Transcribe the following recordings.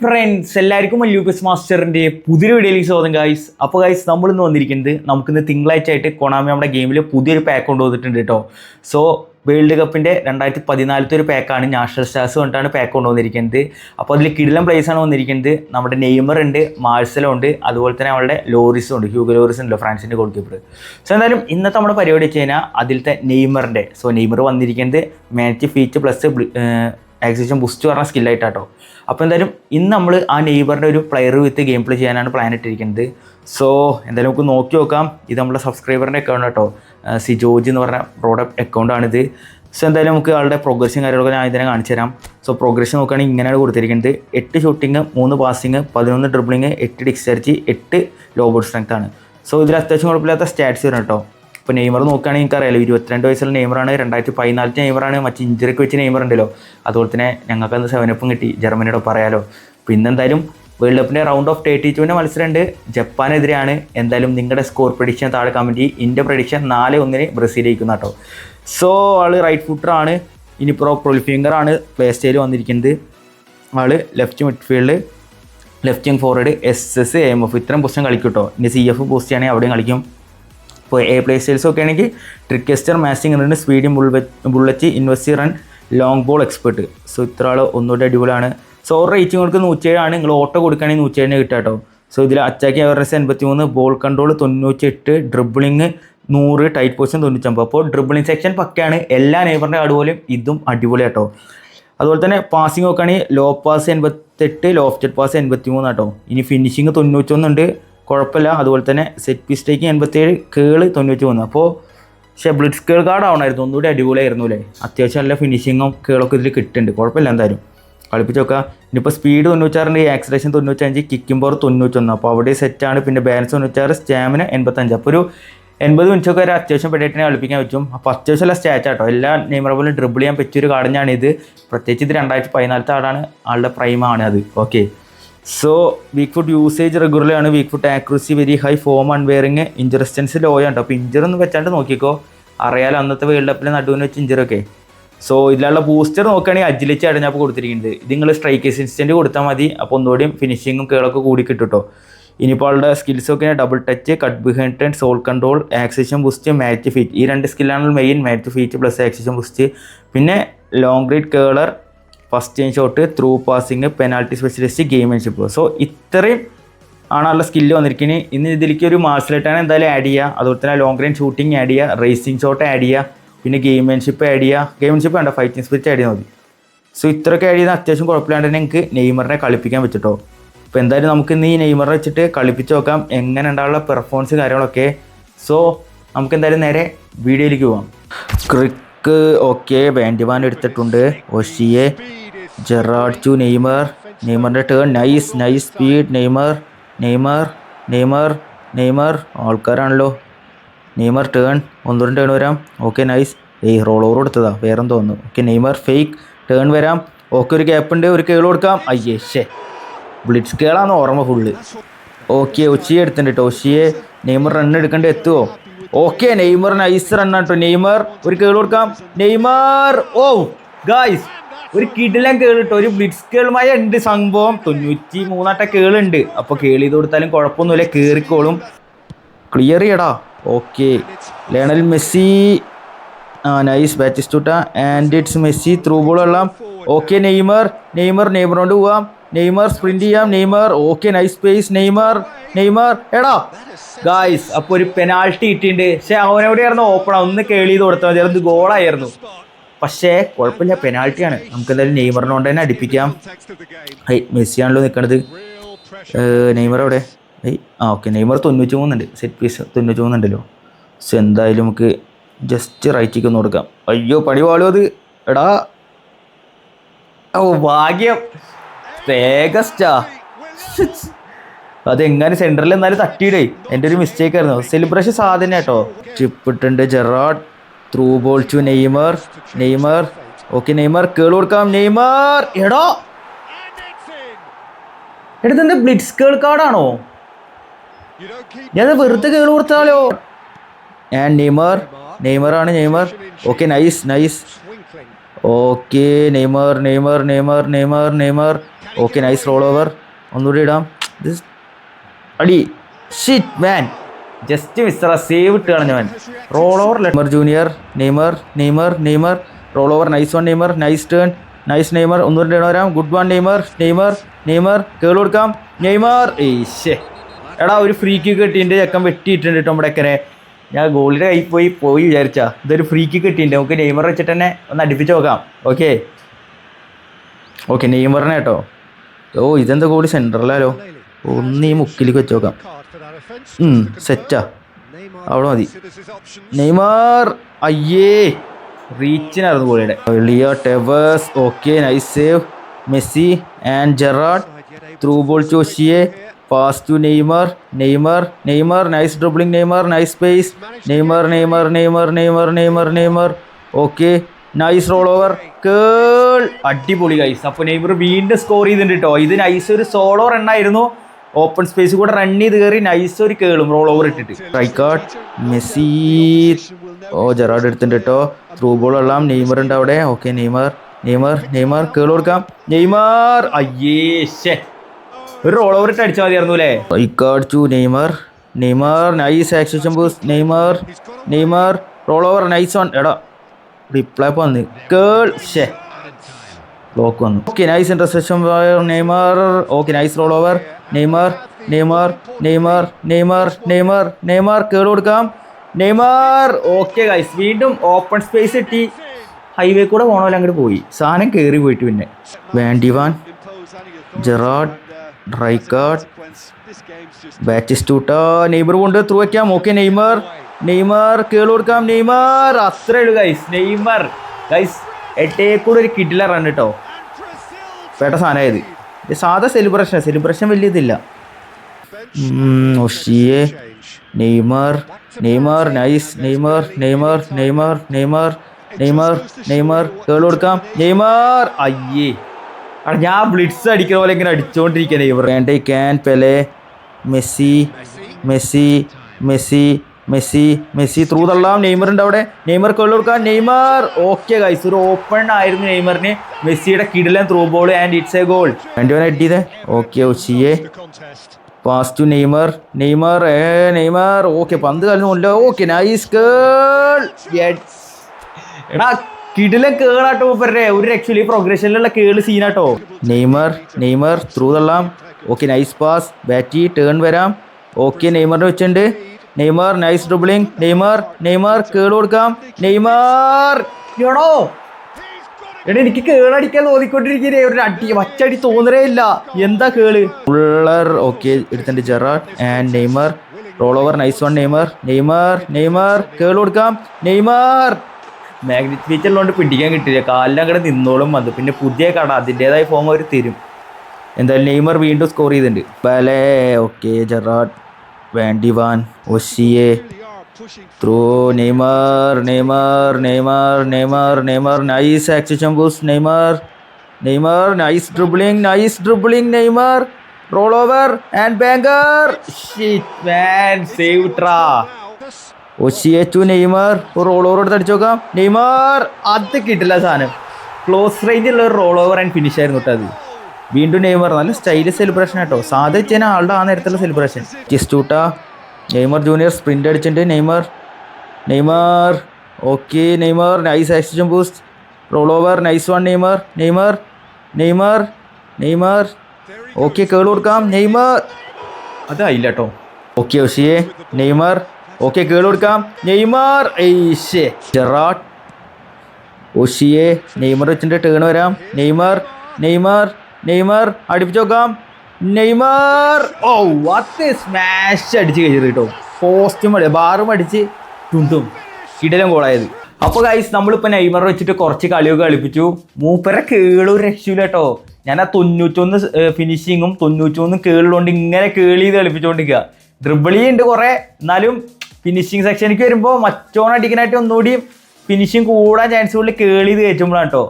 Friends എല്ലാവർക്കും Lucas മാസ്റ്ററിൻ്റെ പുതിയൊരു വീഡിയോയിലേക്ക് സ്വാഗതം ഗൈസ്. അപ്പോൾ ഗൈസ് നമ്മളിന്ന് വന്നിരിക്കുന്നത് നമുക്കിന്ന് തിങ്കളാഴ്ച ആയിട്ട് കൊണാമി നമ്മുടെ ഗെയിമിൽ പുതിയൊരു പാക്ക് കൊണ്ടുവന്നിട്ടുണ്ട് കേട്ടോ. സോ വേൾഡ് കപ്പിൻ്റെ 2014 ഒരു പാക്കാണ്, നാഷണൽ സ്റ്റാർസ് കൊണ്ടാണ് പാക്ക് കൊണ്ടുവന്നിരിക്കുന്നത്. അപ്പോൾ അതിൽ കിടിലൻ പ്ലേസാണ് വന്നിരിക്കുന്നത്. നമ്മുടെ നെയ്മർ ഉണ്ട്, മാർസലോ ഉണ്ട്, അതുപോലെ തന്നെ നമ്മുടെ ലോറിസും ഉണ്ട്, ഹ്യൂഗോ ലോറിസ് ഉണ്ടല്ലോ ഫ്രാൻസിൻ്റെ ഗോൾ കീപ്പർ. സോ എന്തായാലും ഇന്നത്തെ നമ്മുടെ പരിപാടി വെച്ച് കഴിഞ്ഞാൽ അതിലത്തെ നെയ്മറിൻ്റെ നെയ്മർ വന്നിരിക്കുന്നത് match feature plus acceleration boost പറഞ്ഞ സ്കില്ലായിട്ടാട്ടോ. അപ്പോൾ എന്തായാലും ഇന്ന് നമ്മൾ ആ നെയ്ബറിൻ്റെ ഒരു പ്ലെയർ വിത്ത് ഗെയിം പ്ലേ ചെയ്യാനാണ് പ്ലാൻ ഇട്ടിരിക്കുന്നത്. സോ എന്തായാലും നമുക്ക് നോക്കി നോക്കാം. ഇത് നമ്മുടെ സബ്സ്ക്രൈബറിൻ്റെ അക്കൗണ്ട് കേട്ടോ, ജോർജ് എന്ന് പറഞ്ഞ പ്രോഡക്റ്റ് അക്കൗണ്ടാണിത്. സോ എന്തായാലും നമുക്ക് ആളുടെ പ്രോഗ്രസ്സും കാര്യങ്ങളൊക്കെ ഞാൻ ഇതിനെ കാണിച്ചു തരാം. സോ പ്രോഗ്രസ് നോക്കുകയാണെങ്കിൽ ഇങ്ങനെയാണ് കൊടുത്തിരിക്കുന്നത്: 8 shooting, 3 passing, 11 dribbling, 8 discharge, 8 low ball strength ആണ്. സോ ഇതിൽ അത്യാവശ്യം കുഴപ്പമില്ലാത്ത സ്റ്റാറ്റ്സ് വരും കേട്ടോ. ഇപ്പോൾ നെയ്മർ നോക്കുകയാണെങ്കിൽ എനിക്കറിയാലോ, 22 വയസ്സുള്ള നെയ്മറാണ്, 2014 നെയ്മറാണ്, മറ്റ് ഇഞ്ചറിക്ക് വെച്ച് നെയ്മർ ഉണ്ടല്ലോ. അതുപോലെ തന്നെ ഞങ്ങൾക്കന്ന് 7-up കിട്ടി ജർമ്മനിയുടെ പറയാലോ. പിന്നെ എന്തായാലും വേൾഡ് കപ്പിൻ്റെ റൗണ്ട് ഓഫ് 32 മത്സരമുണ്ട്, ജപ്പാനെതിരെയാണ്. എന്തായാലും നിങ്ങളുടെ സ്കോർ പ്രഡിക്ഷൻ താഴെ കമൻറ്റ് ചെയ്യും. എൻ്റെ പ്രഡിക്ഷൻ 4-1 ബ്രസീൽ ജയിക്കുന്ന കേട്ടോ. സോ ആള് റൈറ്റ് ഫുട്ടറാണ്, ഇനി പ്രൊൽ ഫിംഗറാണ് പ്ലേ സ്റ്റൈൽ വന്നിരിക്കുന്നത്. ആള് left midfield, left wing forward, SS, AMF ഇത്രയും പൊസിഷൻ കളിക്കും കേട്ടോ. ഇനി CF പോസ്റ്റ് ചെയ്യുകയാണെങ്കിൽ അവിടെയും കളിക്കും. ഇപ്പോൾ പ്ലേ സ്റ്റൈൽസ് ഒക്കെ ആണെങ്കിൽ trickster, matching run, speeding bullet, invest run, long ball expert. So ഇത്ര ആൾ ഒന്നുകൂടെ അടിപൊളിയാണ്. സോ റേറ്റിംഗ് കൊടുക്കുക 107 ആണ്. നിങ്ങൾ ഓട്ടോ കൊടുക്കുകയാണെങ്കിൽ 107 കിട്ടുക കേട്ടോ. സോ ഇതിൽ attacking average 83, ball control 98, dribbling 100, tight position 99. അപ്പോൾ ഡ്രിബിളിങ് സെക്ഷൻ പക്കയാണ്. എല്ലാ നെയ്ബറിൻ്റെ കാർഡ് പോലും ഇതും അടിപൊളി കേട്ടോ. അതുപോലെ തന്നെ പാസിംഗ് നോക്കുകയാണെങ്കിൽ ലോ പാസ് 88, ലോഫ്റ്റഡ് പാസ് 83 കേട്ടോ. ഇനി ഫിനിഷിങ് 91 ഉണ്ട്, കുഴപ്പമില്ല. അതുപോലെ തന്നെ സെറ്റ് പിസ്റ്റേക്ക് 87, കേള് 93. അപ്പോൾ പക്ഷേ ബ്ലിറ്റ്സ് കേൾ കാർഡ് ആവണമായിരുന്നു, ഒന്നുകൂടി അടിപൊളിയായിരുന്നു അല്ലേ. അത്യാവശ്യം നല്ല ഫിനിഷിങ്ങും കേളൊക്കെ ഇതിൽ കിട്ടുന്നുണ്ട്, കുഴപ്പമില്ല. എന്തായാലും കളിപ്പിച്ച് നോക്കാം. ഇനിയിപ്പോൾ സ്പീഡ് 96, ആക്സിലേഷൻ 95, കിക്കിംഗ് പവർ 91. അപ്പോൾ അവിടെ സെറ്റാണ്. പിന്നെ ബാലൻസ് 96, സ്റ്റാമിന 85. അപ്പോൾ ഒരു 80 മിനിറ്റൊക്കെ വരെ അത്യാവശ്യം പെടേറ്റിനെ കളിപ്പിക്കാൻ പറ്റും. അപ്പോൾ അത്യാവശ്യം നല്ല സ്റ്റാറ്റ് ആട്ടോ. എല്ലാ നെയ്മറെ പോലും ഡ്രിബിൾ ചെയ്യാൻ പറ്റിയൊരു കാർഡിനാണിത്. പ്രത്യേകിച്ച് ഇത് 2014 ആടാണ്, ആളുടെ പ്രൈമാണ് അത്. Okay. So weak foot usage regular ആണ്, weak foot accuracy very high, form unwavering, injury resistance low ആണ്. അപ്പോൾ ഇഞ്ചറൊന്നും വെച്ചാണ്ട് നോക്കിക്കോ, അറിയാലോ അന്നത്തെ വേൾഡ് കപ്പിൽ നടുവിന് വെച്ച് ഇഞ്ചറൊക്കെ. സോ ഇതിലുള്ള ബൂസ്റ്റർ നോക്കുകയാണെങ്കിൽ അജിലിച്ച് അടഞ്ഞപ്പോൾ കൊടുത്തിരിക്കുന്നത്. ഇത് നിങ്ങൾ സ്ട്രൈക്കേഴ്സ് ഇൻസ്റ്റൻറ്റ് കൊടുത്താൽ മതി. അപ്പോൾ ഒന്നുകൂടിയും ഫിനിഷിങ്ങും കേളൊക്കെ കൂടി കിട്ടും കേട്ടോ. ഇനിയിപ്പോൾ ആളുടെ സ്കിൽസൊക്കെ double touch, cut behind turn, sole control, acceleration boost, mat feet. ഈ 2 സ്കില്ലാണ് main, mat feet plus acceleration boost. പിന്നെ ലോങ് റീഡ് curler, first time shot, through passing, penalty specialist, gamesmanship. So ഇത്രയും ആണുള്ള സ്കില്ല് വന്നിരിക്കുന്നത്. ഇന്ന് ഇതിലേക്ക് ഒരു മാർഷലേറ്റാണ് എന്തായാലും ആഡ് ചെയ്യുക. അതുപോലെ തന്നെ ലോങ് റേഞ്ച് ഷൂട്ടിങ് ആഡ് ചെയ്യുക, റേസിംഗ് ഷോട്ട് ആഡ് ചെയ്യുക, പിന്നെ ഗെയിംമാൻഷിപ്പ് ആഡ് ചെയ്യുക. ഗെയിംമാൻഷിപ്പ് വേണ്ട, ഫൈറ്റിംഗ് സ്പിരിറ്റ് ആഡ് ചെയ്താൽ മതി. സോ ഇത്രയൊക്കെ ആഡ് ചെയ്താൽ അത്യാവശ്യം കുഴപ്പമില്ലാണ്ട് തന്നെ നിങ്ങൾക്ക് നെയ്മറിനെ കളിപ്പിക്കാൻ പറ്റുട്ടോ. അപ്പോൾ എന്തായാലും നമുക്ക് ഇന്ന് ഈ നെയ്മറെ വെച്ചിട്ട് കളിപ്പിച്ച് നോക്കാം എങ്ങനെ ഉണ്ടാവുള്ള പെർഫോമൻസ് കാര്യങ്ങളൊക്കെ. സോ നമുക്ക് എന്തായാലും നേരെ വീഡിയോയിലേക്ക് പോകാം. ക്രിക്ക് ഓക്കെ, ബാൻഡിവാൻ എടുത്തിട്ടുണ്ട്. ഒഷിയെ, ജെറാഡ് ടു നെയ്മർ, നെയ്മറിൻ്റെ ടേൺ, നൈസ് സ്പീഡ്, നെയ്മർ ആൾക്കാരാണല്ലോ. നെയ്മർ ടേൺ, 1 ടേൺ വരാം. Okay nice. റോൾ ഓവർ കൊടുത്തതാ, വേറെ തോന്നുന്നു. ഓക്കെ നെയ്മർ ഫേക്ക് ടേൺ വരാം. ഓക്കെ ഒരു ഗ്യാപ്പ് ഉണ്ട്, ഒരു കേൾ കൊടുക്കാം. അയ്യേ ബ്ലിറ്റ്സ് കേളാന്ന് ഓർമ്മ ഫുള്ള്. ഓക്കെ ഒഷിയെ എടുത്തിട്ടുണ്ട് കേട്ടോ. ഒഷിയെ നെയ്മർ റൺ എടുക്കേണ്ടി എത്തുമോ? ഓക്കെ നെയ്മർ നൈസ് റണ്ണാണ് കേട്ടോ. നെയ്മർ ഒരു കേൾ കൊടുക്കാം. നെയ്മർ ഓ ഗായ്സ് ഒരു കിടിലൻ കേൾ കിട്ടും. ഒരു ബ്ലിറ്റ്സ് കേളുമായി ഉണ്ട് സംഭവം. 93 കേളുണ്ട്. അപ്പോൾ കേൾ ചെയ്ത് കൊടുത്താലും കുഴപ്പമൊന്നുമില്ല, കയറിക്കോളും. ക്ലിയർ ചെയ്യടാ. Okay Lionel Messi, nice Batistuta and it's Messi, through ball എല്ലാം. ഓക്കെ നെയ്മറോണ്ട് പോവാം. നെയ്മർ സ്പ്രിന്റ് ചെയ്യാം. Neymar okay nice space. Neymar എടാ ഗായ്സ് അപ്പോൾ ഒരു പെനാൾട്ടി കിട്ടിയിട്ടുണ്ട്. പക്ഷേ അവനെവിടെയായിരുന്നു ഓപ്പണാ, ഒന്ന് കേൾ ചെയ്ത് കൊടുത്താൽ മതി, അത് ഗോളായിരുന്നു. പക്ഷേ കുഴപ്പമില്ല, പെനാൾട്ടിയാണ്. നമുക്ക് എന്തായാലും നെയ്മറിനോണ്ട് തന്നെ അടിപ്പിക്കാം. മെസ്സിയാണല്ലോ നിൽക്കണത്. നെയ്മർ എവിടെ? ഓക്കെ നെയ്മർ 93 ഉണ്ട്, സെറ്റ് പീസ് 93 ഉണ്ടല്ലോ. സോ എന്തായാലും നമുക്ക് ജസ്റ്റ് റൈറ്റിലേക്ക് ഒന്ന് കൊടുക്കാം. അയ്യോ പണി പാളും അത്. എടാ ഓ ഭാഗ്യം, വേഗസ്റ്റാ. അതെങ്ങനെ സെൻറ്ററിൽ എന്നാലും തട്ടിയിടേ, എൻ്റെ ഒരു മിസ്റ്റേക്ക് ആയിരുന്നു. സെലിബ്രേഷൻ സാധനം കേട്ടോ. ചിപ്പ് ഇട്ടുണ്ട്. Gerrard through ball to Neymar okay Neymar curl കൊടുക്കാം. നെയ്മർ എടാ എടുത്തെന്താ ബ്ലിറ്റ്സ് കേൾ കാർഡാണോ? ഞാൻ വെറുതെ കേൾ കൊടുത്താലോ. And Neymar okay nice. Okay Neymar okay nice roll over. ഒന്നുകൂടി ഇടാം. അടി shit man, just mister save ഇട്ട് കളഞ്ഞവൻ. Roll over Neymar junior. Neymar roll over. Nice one Neymar. Nice turn. Nice Neymar. ഒന്നുകൂടി ഇടാൻ വരാം. ഗുഡ് വൺ നെയ്മർ കേൾ കൊടുക്കാം. Neymar ഏശ്ശേ എടാ ഒരു ഫ്രീ കിക്ക് കിട്ടിയിട്ട് ചെക്കൻ വെട്ടിയിട്ടുണ്ട് കേട്ടോ നമ്മുടെ ചെക്കനെ. ഞാൻ ഗോളിൻ്റെ കയ്യിൽ പോയി വിചാരിച്ചാ ഇതൊരു ഫ്രീ കിക്ക് കിട്ടിയിട്ടുണ്ട്. നമുക്ക് നെയ്മർ വെച്ചിട്ട് തന്നെ ഒന്ന് അടുപ്പിച്ച് നോക്കാം. ഓക്കെ നെയ്മറിനെ കേട്ടോ. ഓ ഇതെന്താ ഗോളി സെൻറ്ററിലാലോ. ഒന്ന് ഈ മുക്കിലേക്ക് വെച്ച് നോക്കാം. സെറ്റാ അവിടെ മതി. നെയ്മർ അയ്യേ റീച്ചിനായിരുന്നു ഗോളിയുടെ. Leo Tevez. Okay nice save. Messi and Gerrard. Through ball to ഒഷിയെ. Pass to Neymar. Nice dribbling. Nice space. Neymar. Okay nice roll over. Curl അടിപൊളി ഗൈസ്. അപ്പോൾ നെയ്മർ വീണ്ടും സ്കോർ ചെയ്തിട്ടുണ്ട് കേട്ടോ. ഇത് നൈസ് ഒരു സോളോ റണ്ണായിരുന്നു. ഓപ്പൺ സ്പേസ് കൂടെ run ചെയ്ത് കയറി നൈസ് ഒരു കേളും റോൾ ഓവർ ഇട്ടിട്ട്. റൈക്കാർഡ്. മെസ്സി. ഓ ജെറാർഡ് എടുത്തിട്ടുണ്ട് കേട്ടോ. ത്രൂ ബോൾ എല്ലാം നെയ്മർ ഉണ്ട് അവിടെ. ഓക്കെ നെയ്മർ കേൾ കൊടുക്കാം. നെയ്മർ അയ്യേ ഒരു റോൾ ഓവർ ഇട്ട് അടിച്ചാൽ മതിയായിരുന്നു അല്ലേ. Rijkaard to Neymar. Nice action boost. Neymar roll over. Nice one. എടാ റിപ്ലൈ വന്ന് കേൾ ബ്ലോക്ക് വന്നു. Okay nice interception Neymar. Okay nice roll over. Neymar curl കൊടുക്കാം. നെയ്മർ ഓക്കെ ഗൈസ് വീണ്ടും ഓപ്പൺ സ്പേസ് കിട്ടി. ഹൈവേ കൂടെ പോകണമല്ലോ അങ്ങോട്ട് പോയി. സാധനം കയറി പോയിട്ട് പിന്നെ വാൻഡിവാൻ. ജെറാർഡ്. റൈക്കാർഡ്. ബാറ്റിസ്റ്റൂട്ട. നെയ്മർ കൊണ്ട് ത്രൂ വയ്ക്കാം. ഓക്കെ നെയ്മർ കേൾ കൊടുക്കാം. നെയ്മർ അത്രേ ഉള്ളൂ ഗൈസ്. നെയ്മർ ഗൈസ് എട്ടേക്കൂടെ ഒരു കിഡില റൺ കേട്ടോ. പേട്ട സാധനമായത്. സാധാ സെലിബ്രേഷൻ വലിയ ഇതില്ല. ഒഷിയെ. Neymar nice. നെയ്മർ കേൾ കൊടുക്കാം. നെയ്മർ അയ്യേ ഞാൻ ബ്ലിറ്റ്സ് അടിക്കുന്ന പോലെ ഇങ്ങനെ അടിച്ചുകൊണ്ടിരിക്കുക Neymar. Can Pele. Messi through തള്ളാം. നെയ്മറിൻ്റെ അവിടെ. നെയ്മർ കേൾ കൊടുക്കാം. നെയ്മർ ഓക്കെ ഗൈസ് ഒരു ഓപ്പൺ ആയിരുന്നു നെയ്മറിന്. മെസ്സിയുടെ കിടിലൻ through ball and it's a goal. രണ്ടുപേരെ അടിയത്. ഓക്കെ ഒഷിയെ. Pass to Neymar. ഓക്കെ പന്ത് കളില്ല. ഓക്കെ നൈസ് കേൾ. എടാ കിടിലൻ കേളാട്ടോ മൂപ്പരുടെ. ഒരു ആക്ച്വലി പ്രോഗ്രഷനിലുള്ള കേള് സീനാട്ടോ. നെയ്മർ ത്രൂ തള്ളാം. Okay nice pass. Batti turn വരാം. ഓക്കെ നെയ്മറിനെ വെച്ചിട്ടുണ്ട്. Neymar nice dribbling. Neymar curl കൊടുക്കാം. നെയ്മർ എടോ എനിക്ക് കേളടിക്കാൻ തോന്നിക്കൊണ്ടിരിക്കുന്നേ. ഒരു വച്ചടി തോന്നരേ ഇല്ല. എന്താ കേള് ഫുള്ളർ. ഓക്കെ എടുത്തിട്ടുണ്ട് Gerrard and Neymar. Roll over. Nice one Neymar curl കൊടുക്കാം. നെയ്മർ മാഗ്നറ്റ് ഫീച്ചറിലോണ്ട് പിടിക്കാൻ കിട്ടില്ല. കാലിൽ അങ്ങോട്ട് നിന്നോളും വന്നു. പിന്നെ പുതിയ കട അതിൻ്റെതായ ഫോം അവർ തരും. എന്തായാലും നെയ്മർ വീണ്ടും സ്കോർ ചെയ്തിട്ടുണ്ട്. ബലേ. Okay Gerrard. വാൻഡിവാൻ. ഒഷിയെ. Through Neymar nice action boost. Neymar nice dribbling. Neymar roll over and banker. Shit man save ട്രാ. ഒഷിയെ ടു നെയ്മർ. റോൾ ഓവർ എടുത്ത് അടിച്ചു നോക്കാം. നെയ്മർ അത് കിട്ടില്ല സാധനം. ക്ലോസ് റേഞ്ചിലുള്ള ഒരു റോൾ ഓവർ ആൻഡ് ഫിനിഷ് ആയിരുന്നു കേട്ടോ അത്. വീണ്ടും നെയ്മർ നല്ല സ്റ്റൈലിഷ് സെലിബ്രേഷൻ കേട്ടോ. സാധാ വെച്ചാൽ ആളുടെ ആ നേരത്തുള്ള സെലിബ്രേഷൻ. ടിസ്റ്റൂട്ട. നെയ്മർ ജൂനിയർ സ്പ്രിൻ്റ് അടിച്ചിട്ടുണ്ട്. Neymar okay nice action boost. Roll over. Nice one Neymar okay കേൾ കൊടുക്കാം. നെയ്മർ അതായില്ല കേട്ടോ. ഓക്കെ ഒഷിയെ. നെയ്മർ ഓക്കെ കേൾ കൊടുക്കാം. Neymar Gerrard. ഒഷിയെ. നെയ്മർ വെച്ചിട്ട് ടേൺ വരാം. നെയ്മർ അടുപ്പിച്ച് നോക്കാം. നെയ്മർ ഓ വാട്ട് സ്മാഷ് അടിച്ച് കഴിഞ്ഞത് കേട്ടോ. പോസ്റ്റും ബാറും അടിച്ച് തുണ്ടും കിടിലം ഗോളായത്. അപ്പോൾ ഗൈസ് നമ്മളിപ്പോൾ നെയ്മർ വെച്ചിട്ട് കുറച്ച് കളിയൊക്കെ കളിപ്പിച്ചു. മൂപ്പരെ കേളൊരു രക്ഷയില്ല കേട്ടോ. ഞാൻ ആ 91 ഫിനിഷിങ്ങും 91 കേളുകൊണ്ട് ഇങ്ങനെ കേളി ചെയ്ത് കളിപ്പിച്ചുകൊണ്ടിരിക്കുക. ഡ്രിബിളി ഉണ്ട് കുറേ. എന്നാലും ഫിനിഷിങ് സെക്ഷനിലേക്ക് വരുമ്പോൾ മറ്റോണടിക്കാനായിട്ട് ഒന്നുകൂടി ഫിനിഷിങ് കൂടാൻ ചാൻസ് ഉള്ളിൽ കേളി ചെയ്ത് കയറ്റുമ്പോഴാണ് കേട്ടോ.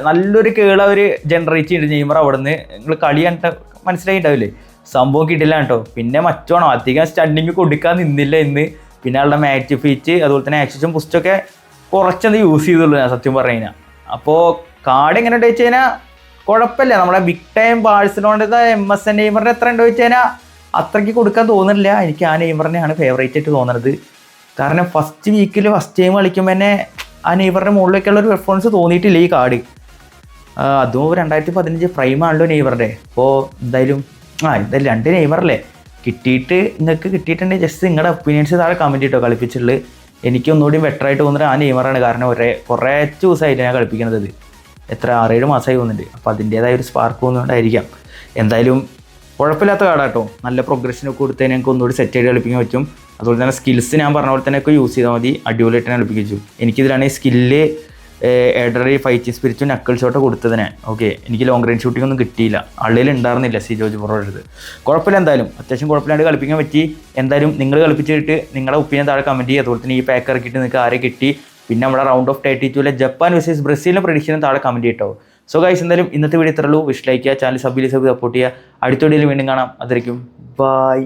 നല്ലൊരു കേള അവർ ജനറേറ്റ് ചെയ്യുന്നുണ്ട് നെയ്മർ അവിടെ നിന്ന്. നിങ്ങൾ കളി കണ്ടിട്ട് മനസ്സിലായിട്ടുണ്ടാവില്ലേ. സംഭവം കിട്ടില്ല കേട്ടോ. പിന്നെ മറ്റോണം അധികം സ്റ്റണ്ടിങ് കൊടുക്കാൻ നിന്നില്ല ഇന്ന്. പിന്നെ ആളുടെ മാച്ച് ഫീറ്റ് അതുപോലെ തന്നെ ആക്ഷൻ പുസ്റ്റൊക്കെ കുറച്ചത് യൂസ് ചെയ്തുള്ളൂ ഞാൻ സത്യം പറഞ്ഞു കഴിഞ്ഞാൽ. അപ്പോൾ കാർഡ് എങ്ങനെ വെച്ച് കഴിഞ്ഞാൽ കുഴപ്പമില്ല. നമ്മുടെ ബിഗ് ടൈം ബാഴ്സലോണയുടെ MSN നെയ്മറിന് എത്ര ഉണ്ട് വെച്ച് കഴിഞ്ഞാൽ അത്രയ്ക്ക് കൊടുക്കാൻ തോന്നുന്നില്ല. എനിക്ക് ആ നെയ്മറിനെയാണ് ഫേവറേറ്റ് ആയിട്ട് തോന്നുന്നത്. കാരണം ഫസ്റ്റ് വീക്കിൽ ഫസ്റ്റ് ടൈം കളിക്കുമ്പോൾ തന്നെ ആ നെയ്മറിൻ്റെ മുകളിലേക്കുള്ള ഒരു പെർഫോമൻസ് തോന്നിയിട്ടില്ല ഈ കാർഡ്. അതും 2015 പ്രൈമാണല്ലോ നെയ്മറിൻ്റെ. അപ്പോൾ എന്തായാലും എന്തായാലും 2 നെയ്മറല്ലേ കിട്ടിയിട്ട്. നിങ്ങൾക്ക് കിട്ടിയിട്ടുണ്ടെങ്കിൽ ജസ്റ്റ് നിങ്ങളുടെ ഒപ്പീനിയൻസ് താഴെ കമൻറ്റ് ചെയ്തോ കളിപ്പിച്ചിട്ടുള്ളത്. എനിക്ക് ഒന്നുകൂടി ബെറ്റർ ആയിട്ട് തോന്നുന്നത് ആ നെയ്മറാണ്. കാരണം കുറേ ദിവസമായിട്ട് ഞാൻ കളിപ്പിക്കുന്നത്. എത്ര 6-7 മാസമായി തോന്നുന്നുണ്ട്. അപ്പോൾ അതിൻ്റേതായ ഒരു സ്പാർക്ക് തോന്നുന്നുകൊണ്ടായിരിക്കാം. എന്തായാലും കുഴപ്പമില്ലാത്ത കാർഡാട്ടോ. നല്ല പ്രോഗ്രഷനൊക്കെ കൊടുത്ത് ഞങ്ങൾക്ക് ഒന്നുകൂടി സെറ്റ് ആയിട്ട് കളിപ്പിക്കാൻ പറ്റും. അതുപോലെ തന്നെ സ്കിൽസ് ഞാൻ പറഞ്ഞ പോലെ തന്നെ ഒക്കെ യൂസ് ചെയ്താൽ മതി. അടിപൊളിയായിട്ട് ഞാൻ കളിപ്പിച്ചു. എനിക്കിതിലാണെങ്കിൽ സ്കില്ല് ഏഡറി ഫൈറ്റിംഗ് സ്പിരിറ്റും നക്കിൾ ഷോട്ട് കൊടുത്തതിനെ. ഓക്കെ, എനിക്ക് ലോങ് റേഞ്ച് ഷൂട്ടിംഗ് ഒന്നും കിട്ടിയില്ല. ആളുകളിൽ ഉണ്ടായിരുന്നില്ല സി ജോർജ് പുറത്ത്. കുഴപ്പമില്ല, എന്തായാലും അത്യാവശ്യം കുഴപ്പമില്ലാണ്ട് കളിപ്പിക്കാൻ പറ്റി. എന്തായാലും നിങ്ങൾ കളിപ്പിച്ചിട്ട് നിങ്ങളുടെ ഒപ്പീനിയൻ താഴെ കമൻറ്റ് ചെയ്യുക. അതുപോലെ തന്നെ ഈ പാക്ക് ഇറക്കിയിട്ട് നിങ്ങൾക്ക് ആരെ കിട്ടി, പിന്നെ നമ്മുടെ റൗണ്ട് ഓഫ് 32 ജപ്പാൻ വേഴ്സസ് ബ്രസീലിൻ്റെ പ്രഡിക്ഷനും താഴെ കമൻറ്റ് ചെയ്യട്ടോ. സോ ഗൈസ്, എന്തായാലും ഇന്നത്തെ വീഡിയോ ഇത്രയുള്ളൂ. വിഷ് ലൈക്ക് ചെയ്യുക, ചാനൽ സബ് സപ്പോർട്ട് ചെയ്യുക. അടുത്ത വീഡിയോയിൽ വീണ്ടും കാണാം. അതായിരിക്കും ബൈ.